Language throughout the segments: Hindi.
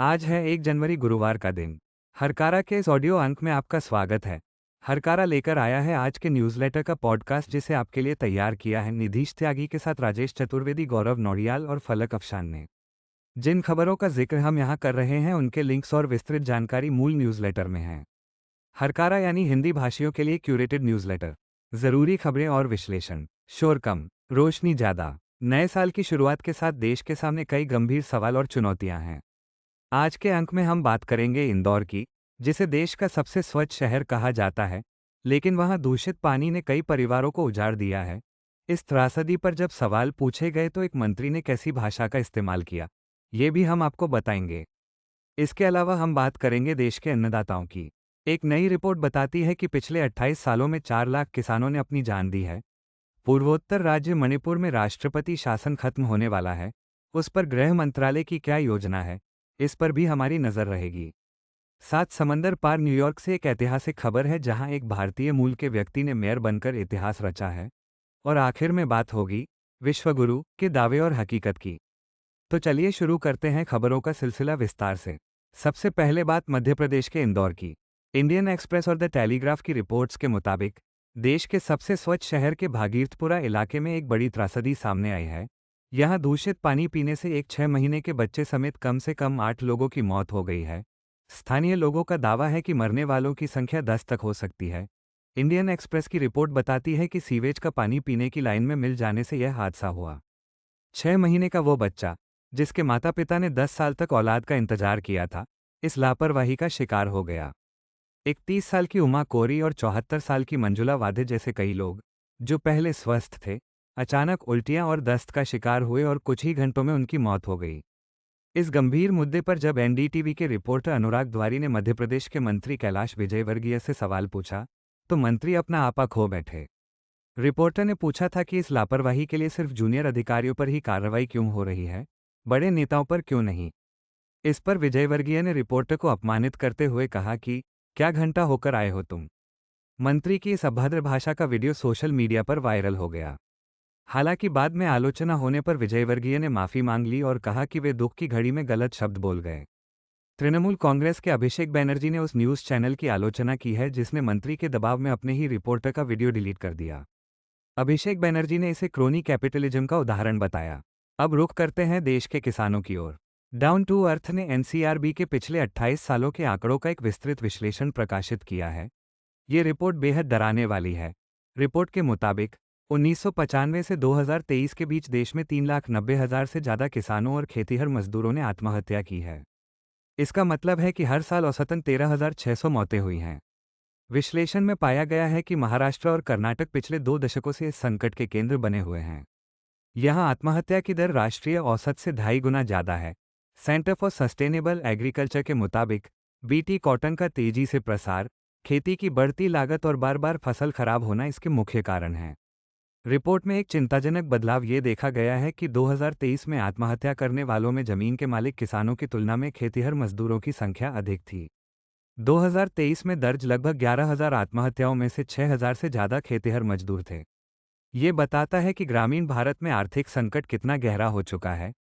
आज है 1 जनवरी गुरुवार का दिन। हरकारा के इस ऑडियो अंक में आपका स्वागत है। हरकारा लेकर आया है आज के न्यूज़लेटर का पॉडकास्ट जिसे आपके लिए तैयार किया है निधीश त्यागी के साथ राजेश चतुर्वेदी, गौरव नौडियाल और फलक अफशान ने। जिन खबरों का जिक्र हम यहाँ कर रहे हैं उनके लिंक्स और विस्तृत जानकारी मूल न्यूज़लेटर में है। हरकारा यानी हिंदी भाषियों के लिए क्यूरेटेड न्यूज़लेटर। ज़रूरी खबरें और विश्लेषण। शोर कम, रोशनी ज़्यादा। नए साल की शुरुआत के साथ देश के सामने कई गंभीर सवाल और चुनौतियां हैं। आज के अंक में हम बात करेंगे इंदौर की, जिसे देश का सबसे स्वच्छ शहर कहा जाता है, लेकिन वहां दूषित पानी ने कई परिवारों को उजाड़ दिया है। इस त्रासदी पर जब सवाल पूछे गए तो एक मंत्री ने कैसी भाषा का इस्तेमाल किया, ये भी हम आपको बताएंगे। इसके अलावा हम बात करेंगे देश के अन्नदाताओं की। एक नई रिपोर्ट बताती है कि पिछले 28 सालों में 4 लाख किसानों ने अपनी जान दी है। पूर्वोत्तर राज्य मणिपुर में राष्ट्रपति शासन खत्म होने वाला है, उस पर गृह मंत्रालय की क्या योजना है, इस पर भी हमारी नजर रहेगी। सात समंदर पार न्यूयॉर्क से एक ऐतिहासिक खबर है जहां एक भारतीय मूल के व्यक्ति ने मेयर बनकर इतिहास रचा है। और आखिर में बात होगी विश्वगुरु के दावे और हकीकत की। तो चलिए शुरू करते हैं खबरों का सिलसिला विस्तार से। सबसे पहले बात मध्य प्रदेश के इंदौर की। इंडियन एक्सप्रेस और द टेलीग्राफ की रिपोर्ट्स के मुताबिक देश के सबसे स्वच्छ शहर के भागीरथपुरा इलाके में एक बड़ी त्रासदी सामने आई है। यहां दूषित पानी पीने से एक 6 महीने के बच्चे समेत कम से कम 8 लोगों की मौत हो गई है। स्थानीय लोगों का दावा है कि मरने वालों की संख्या 10 तक हो सकती है। इंडियन एक्सप्रेस की रिपोर्ट बताती है कि सीवेज का पानी पीने की लाइन में मिल जाने से यह हादसा हुआ। 6 महीने का वो बच्चा, जिसके माता पिता ने 10 साल तक औलाद का इंतजार किया था, इस लापरवाही का शिकार हो गया। 31 साल की उमा कोरी और 74 साल की मंजुला वाधे जैसे कई लोग, जो पहले स्वस्थ थे, अचानक उल्टियां और दस्त का शिकार हुए और कुछ ही घंटों में उनकी मौत हो गई। इस गंभीर मुद्दे पर जब एनडीटीवी के रिपोर्टर अनुराग द्वारी ने मध्य प्रदेश के मंत्री कैलाश विजयवर्गीय से सवाल पूछा, तो मंत्री अपना आपा खो बैठे। रिपोर्टर ने पूछा था कि इस लापरवाही के लिए सिर्फ जूनियर अधिकारियों पर ही कार्रवाई क्यों हो रही है, बड़े नेताओं पर क्यों नहीं। इस पर विजयवर्गीय ने रिपोर्टर को अपमानित करते हुए कहा कि क्या घंटा होकर आए हो तुम। मंत्री की इस अभद्र भाषा का वीडियो सोशल मीडिया पर वायरल हो गया। हालांकि बाद में आलोचना होने पर विजयवर्गीय ने माफी मांग ली और कहा कि वे दुख की घड़ी में गलत शब्द बोल गए। तृणमूल कांग्रेस के अभिषेक बैनर्जी ने उस न्यूज चैनल की आलोचना की है जिसने मंत्री के दबाव में अपने ही रिपोर्टर का वीडियो डिलीट कर दिया। अभिषेक बैनर्जी ने इसे क्रोनी कैपिटलिज्म का उदाहरण बताया। अब रुख करते हैं देश के किसानों की ओर। डाउन टू अर्थ ने एनसीआरबी के पिछले 28 सालों के आंकड़ों का एक विस्तृत विश्लेषण प्रकाशित किया है। ये रिपोर्ट बेहद डराने वाली है। रिपोर्ट के मुताबिक 1995 से 2023 के बीच देश में 3,90,000 से ज़्यादा किसानों और खेतीहर मजदूरों ने आत्महत्या की है। इसका मतलब है कि हर साल औसतन 13,600 मौतें हुई हैं। विश्लेषण में पाया गया है कि महाराष्ट्र और कर्नाटक पिछले 2 दशकों से इस संकट के केंद्र बने हुए हैं। यहाँ आत्महत्या की दर राष्ट्रीय औसत से 2.5 गुना ज़्यादा है। सेंटर फॉर सस्टेनेबल एग्रीकल्चर के मुताबिक बीटी कॉटन का तेजी से प्रसार, खेती की बढ़ती लागत और बार बार फसल खराब होना इसके मुख्य कारण हैं। रिपोर्ट में एक चिंताजनक बदलाव ये देखा गया है कि 2023 में आत्महत्या करने वालों में जमीन के मालिक किसानों की तुलना में खेतीहर मजदूरों की संख्या अधिक थी। 2023 में दर्ज लगभग 11,000 आत्महत्याओं में से 6,000 से ज़्यादा खेतीहर मजदूर थे। ये बताता है कि ग्रामीण भारत में आर्थिक संकट कितना गहरा हो चुका है।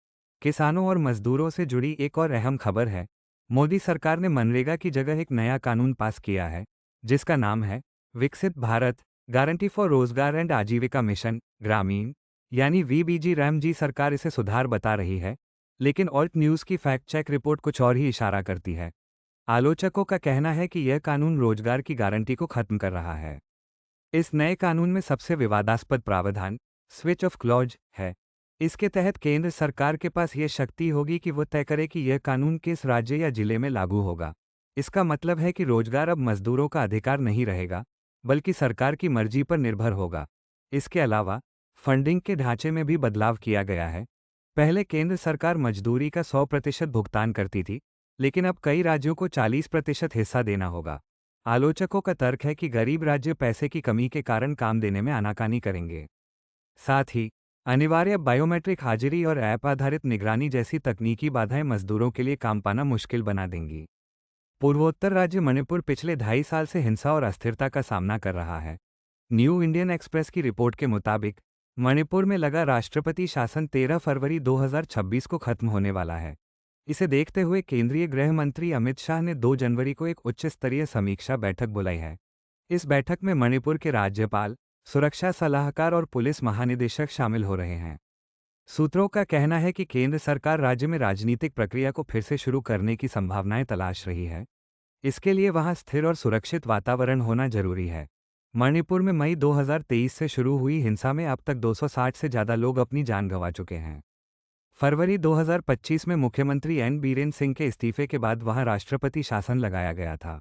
किसानों और मजदूरों से जुड़ी एक और अहम खबर है। मोदी सरकार ने मनरेगा की जगह एक नया कानून पास किया है, जिसका नाम है विकसित भारत गारंटी फॉर रोजगार एंड आजीविका मिशन ग्रामीण, यानी वीबीजी रैम जी। सरकार इसे सुधार बता रही है, लेकिन ऑल्ट न्यूज़ की फैक्ट चेक रिपोर्ट कुछ और ही इशारा करती है। आलोचकों का कहना है कि यह कानून रोजगार की गारंटी को खत्म कर रहा है। इस नए कानून में सबसे विवादास्पद प्रावधान स्विच ऑफ क्लॉज है। इसके तहत केंद्र सरकार के पास यह शक्ति होगी कि वह तय करे कि यह कानून किस राज्य या जिले में लागू होगा। इसका मतलब है कि रोजगार अब मजदूरों का अधिकार नहीं रहेगा, बल्कि सरकार की मर्जी पर निर्भर होगा। इसके अलावा फंडिंग के ढांचे में भी बदलाव किया गया है। पहले केंद्र सरकार मजदूरी का 100% भुगतान करती थी, लेकिन अब कई राज्यों को 40% हिस्सा देना होगा। आलोचकों का तर्क है कि गरीब राज्य पैसे की कमी के कारण काम देने में आनाकानी करेंगे। साथ ही अनिवार्य बायोमेट्रिक हाजिरी और ऐप आधारित निगरानी जैसी तकनीकी बाधाएं मजदूरों के लिए काम पाना मुश्किल बना देंगी। पूर्वोत्तर राज्य मणिपुर पिछले 2.5 साल से हिंसा और अस्थिरता का सामना कर रहा है। न्यू इंडियन एक्सप्रेस की रिपोर्ट के मुताबिक मणिपुर में लगा राष्ट्रपति शासन 13 फरवरी 2026 को खत्म होने वाला है। इसे देखते हुए केंद्रीय गृह मंत्री अमित शाह ने 2 जनवरी को एक उच्च स्तरीय समीक्षा बैठक बुलाई है। इस बैठक में मणिपुर के राज्यपाल, सुरक्षा सलाहकार और पुलिस महानिदेशक शामिल हो रहे हैं। सूत्रों का कहना है कि केंद्र सरकार राज्य में राजनीतिक प्रक्रिया को फिर से शुरू करने की संभावनाएं तलाश रही है। इसके लिए वहां स्थिर और सुरक्षित वातावरण होना जरूरी है। मणिपुर में मई 2023 से शुरू हुई हिंसा में अब तक 260 से ज्यादा लोग अपनी जान गंवा चुके हैं। फरवरी 2025 में मुख्यमंत्री एन बीरेन सिंह के इस्तीफे के बाद वहां राष्ट्रपति शासन लगाया गया था।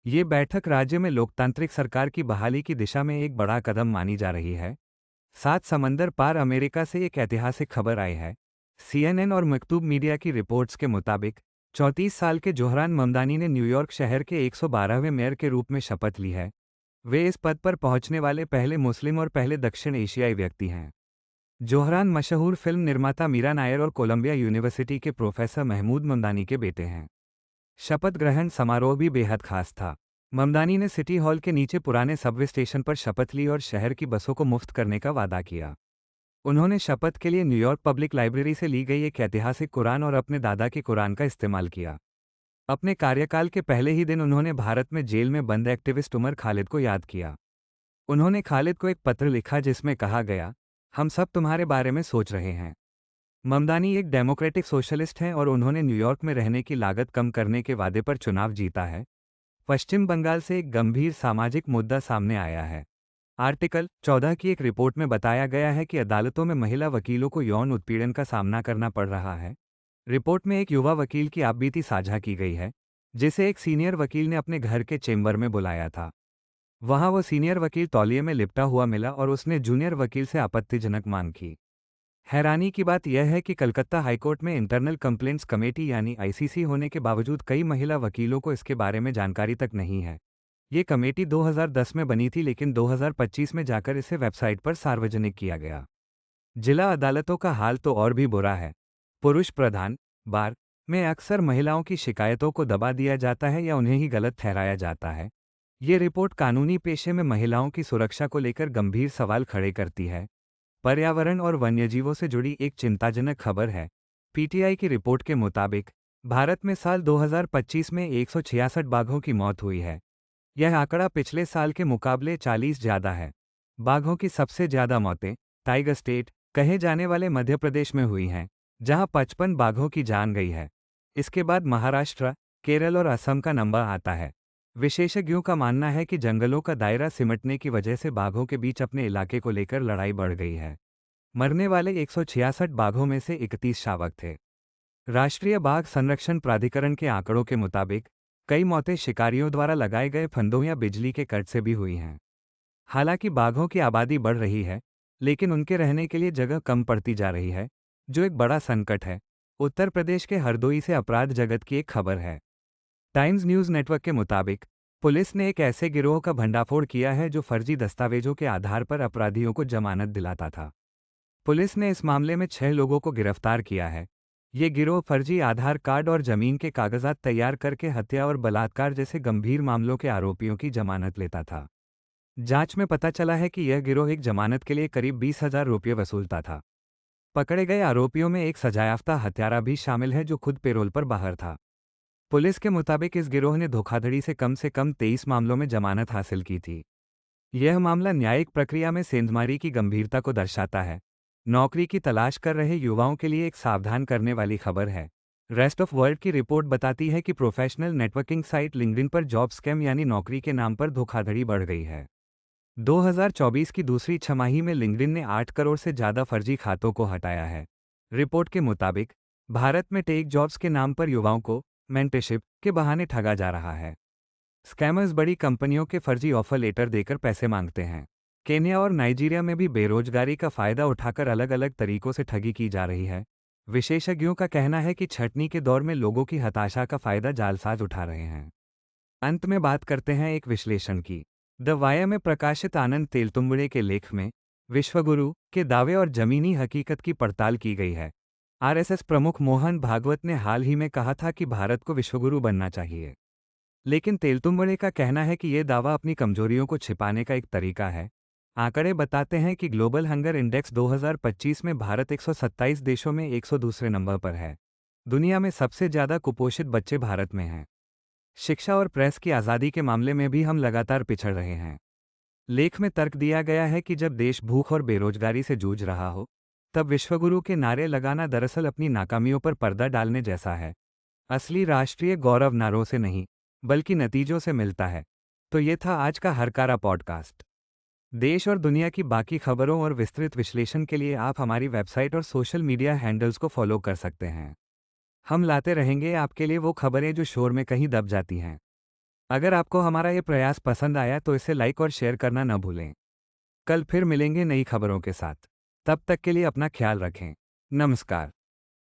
ये बैठक राज्य में लोकतांत्रिक सरकार की बहाली की दिशा में एक बड़ा कदम मानी जा रही है। 7 समंदर पार अमेरिका से एक ऐतिहासिक खबर आई है। CNN और मकतूब मीडिया की रिपोर्ट्स के मुताबिक 34 साल के जोहरान ममदानी ने न्यूयॉर्क शहर के 112वें मेयर के रूप में शपथ ली है। वे इस पद पर पहुंचने वाले पहले मुस्लिम और पहले दक्षिण एशियाई व्यक्ति हैं। जोहरान मशहूर फिल्म निर्माता मीरा नायर और कोलंबिया यूनिवर्सिटी के प्रोफेसर महमूद ममदानी के बेटे हैं। शपथ ग्रहण समारोह भी बेहद खास था। ममदानी ने सिटी हॉल के नीचे पुराने सबवे स्टेशन पर शपथ ली और शहर की बसों को मुफ्त करने का वादा किया। उन्होंने शपथ के लिए न्यूयॉर्क पब्लिक लाइब्रेरी से ली गई एक ऐतिहासिक कुरान और अपने दादा के कुरान का इस्तेमाल किया। अपने कार्यकाल के पहले ही दिन उन्होंने भारत में जेल में बंद एक्टिविस्ट उमर खालिद को याद किया। उन्होंने खालिद को एक पत्र लिखा जिसमें कहा गया, हम सब तुम्हारे बारे में सोच रहे हैं। ममदानी एक डेमोक्रेटिक सोशलिस्ट हैं और उन्होंने न्यूयॉर्क में रहने की लागत कम करने के वादे पर चुनाव जीता है। पश्चिम बंगाल से एक गंभीर सामाजिक मुद्दा सामने आया है। आर्टिकल 14 की एक रिपोर्ट में बताया गया है कि अदालतों में महिला वकीलों को यौन उत्पीड़न का सामना करना पड़ रहा है। रिपोर्ट में एक युवा वकील की आपबीती साझा की गई है, जिसे एक सीनियर वकील ने अपने घर के चेंबर में बुलाया था। वहां वो सीनियर वकील तौलिए में लिपटा हुआ मिला और उसने जूनियर वकील से आपत्तिजनक मांग की। हैरानी की बात यह है कि कलकत्ता हाईकोर्ट में इंटरनल कंप्लेंट्स कमेटी यानी ICC होने के बावजूद कई महिला वकीलों को इसके बारे में जानकारी तक नहीं है। ये कमेटी 2010 में बनी थी, लेकिन 2025 में जाकर इसे वेबसाइट पर सार्वजनिक किया गया। जिला अदालतों का हाल तो और भी बुरा है। पुरुष प्रधान बार में अक्सर महिलाओं की शिकायतों को दबा दिया जाता है या उन्हें ही गलत ठहराया जाता है। ये रिपोर्ट कानूनी पेशे में महिलाओं की सुरक्षा को लेकर गंभीर सवाल खड़े करती है। पर्यावरण और वन्यजीवों से जुड़ी एक चिंताजनक खबर है। PTI की रिपोर्ट के मुताबिक भारत में साल 2025 में 166 बाघों की मौत हुई है। यह आंकड़ा पिछले साल के मुकाबले 40 ज़्यादा है। बाघों की सबसे ज़्यादा मौतें टाइगर स्टेट कहे जाने वाले मध्य प्रदेश में हुई हैं, जहां 55 बाघों की जान गई है। इसके बाद महाराष्ट्र, केरल और असम का नंबर आता है। विशेषज्ञों का मानना है कि जंगलों का दायरा सिमटने की वजह से बाघों के बीच अपने इलाके को लेकर लड़ाई बढ़ गई है। मरने वाले 166 बाघों में से 31 शावक थे। राष्ट्रीय बाघ संरक्षण प्राधिकरण के आंकड़ों के मुताबिक कई मौतें शिकारियों द्वारा लगाए गए फंदों या बिजली के कट से भी हुई हैं। हालांकि बाघों की आबादी बढ़ रही है, लेकिन उनके रहने के लिए जगह कम पड़ती जा रही है, जो एक बड़ा संकट है। उत्तर प्रदेश के हरदोई से अपराध जगत की एक खबर है। टाइम्स न्यूज़ नेटवर्क के मुताबिक पुलिस ने एक ऐसे गिरोह का भंडाफोड़ किया है जो फर्जी दस्तावेजों के आधार पर अपराधियों को जमानत दिलाता था। पुलिस ने इस मामले में 6 लोगों को गिरफ्तार किया है। ये गिरोह फर्जी आधार कार्ड और जमीन के कागजात तैयार करके हत्या और बलात्कार जैसे गंभीर मामलों के आरोपियों की जमानत लेता था। जांच में पता चला है कि यह गिरोह एक जमानत के लिए करीब 20,000 रुपये वसूलता था। पकड़े गए आरोपियों में एक सजायाफ्ता हत्यारा भी शामिल है जो खुद पेरोल पर बाहर था। पुलिस के मुताबिक इस गिरोह ने धोखाधड़ी से कम 23 मामलों में जमानत हासिल की थी। यह मामला न्यायिक प्रक्रिया में सेंधमारी की गंभीरता को दर्शाता है। नौकरी की तलाश कर रहे युवाओं के लिए एक सावधान करने वाली खबर है। रेस्ट ऑफ वर्ल्ड की रिपोर्ट बताती है कि प्रोफेशनल नेटवर्किंग साइट लिंक्डइन पर जॉब स्कैम यानी नौकरी के नाम पर धोखाधड़ी बढ़ गई है। 2024 की दूसरी छमाही में लिंक्डइन ने 8 करोड़ से ज़्यादा फर्जी खातों को हटाया है। रिपोर्ट के मुताबिक भारत में टेक जॉब्स के नाम पर युवाओं को मेंटरशिप के बहाने ठगा जा रहा है। स्कैमर्स बड़ी कंपनियों के फर्जी ऑफर लेटर देकर पैसे मांगते हैं। केन्या और नाइजीरिया में भी बेरोजगारी का फायदा उठाकर अलग अलग तरीकों से ठगी की जा रही है। विशेषज्ञों का कहना है कि छंटनी के दौर में लोगों की हताशा का फायदा जालसाज उठा रहे हैं। अंत में बात करते हैं एक विश्लेषण की। द वायर में प्रकाशित आनंद तेलतुंबड़े के लेख में विश्वगुरु के दावे और जमीनी हकीकत की पड़ताल की गई है। RSS प्रमुख मोहन भागवत ने हाल ही में कहा था कि भारत को विश्वगुरु बनना चाहिए, लेकिन तेलतुंबड़े का कहना है कि यह दावा अपनी कमजोरियों को छिपाने का एक तरीका है। आंकड़े बताते हैं कि ग्लोबल हंगर इंडेक्स 2025 में भारत 127 देशों में 102 नंबर पर है। दुनिया में सबसे ज़्यादा कुपोषित बच्चे भारत में हैं। शिक्षा और प्रेस की आज़ादी के मामले में भी हम लगातार पिछड़ रहे हैं। लेख में तर्क दिया गया है कि जब देश भूख और बेरोजगारी से जूझ रहा हो, तब विश्वगुरु के नारे लगाना दरअसल अपनी नाकामियों पर पर्दा डालने जैसा है। असली राष्ट्रीय गौरव नारों से नहीं, बल्कि नतीजों से मिलता है। तो ये था आज का हरकारा पॉडकास्ट। देश और दुनिया की बाकी खबरों और विस्तृत विश्लेषण के लिए आप हमारी वेबसाइट और सोशल मीडिया हैंडल्स को फॉलो कर सकते हैं। हम लाते रहेंगे आपके लिए वो खबरें जो शोर में कहीं दब जाती हैं। अगर आपको हमारा ये प्रयास पसंद आया तो इसे लाइक और शेयर करना न भूलें। कल फिर मिलेंगे नई खबरों के साथ। तब तक के लिए अपना ख्याल रखें। नमस्कार।